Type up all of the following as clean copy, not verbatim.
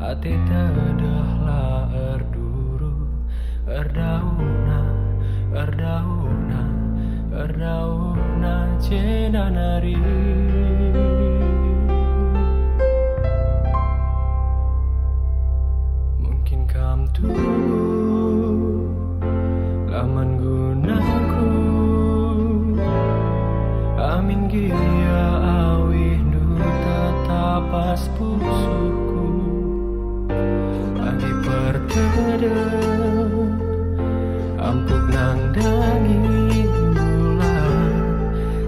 hati tedahlah erduru, erdauna, erdauna, erdauna cenanari. Mungkin kam tunggu laman gunaku, amin gia awih nu tetapas pusuku bagi perteda ampuk nang dangi bulan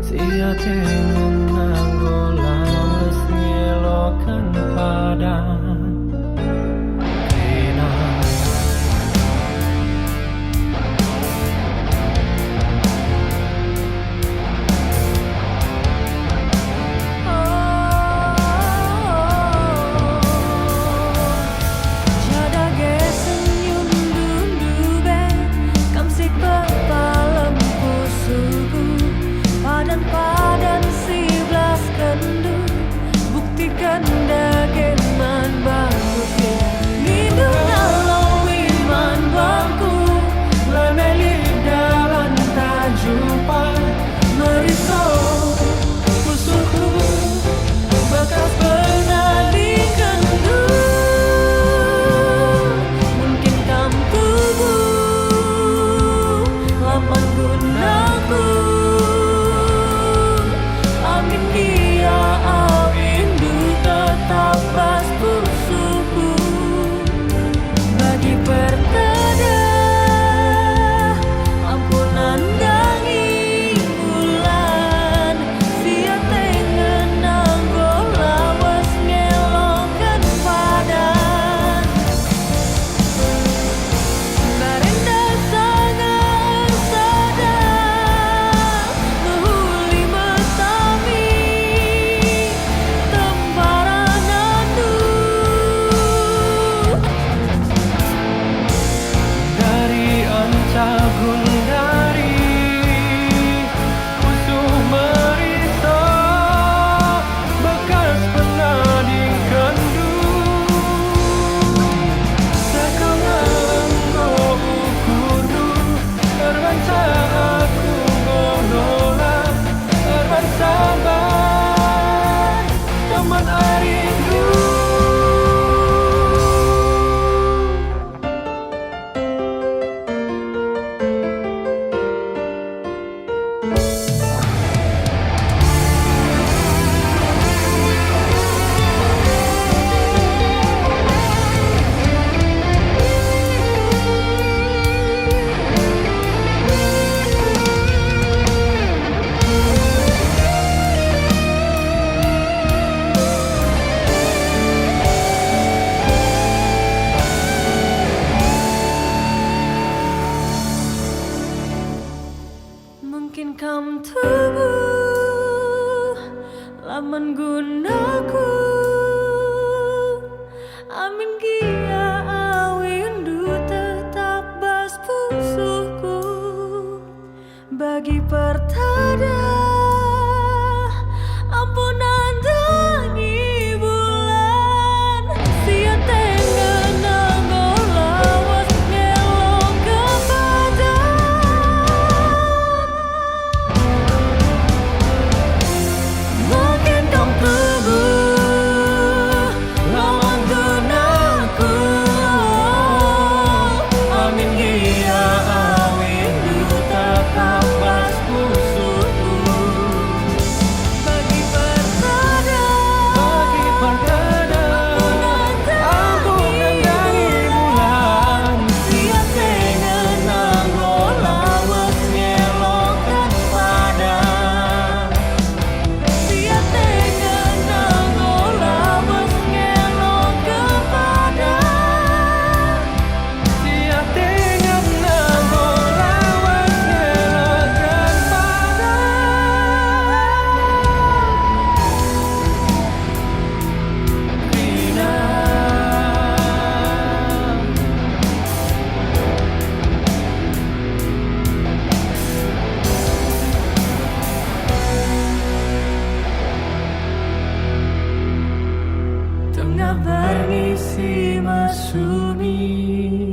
sia tengen nanggola wes ngelokan padang. Mungkin kam tunggu laman gunaku, amin gia awindu tetap bas pusuku bagi pertada ampunan dangi bulan sia tengen nanggola was ngelong kepada. Mungkin kam tunggu laman gunaku, amin gia awindu tetap bas pusuku tengah berngisi masumi.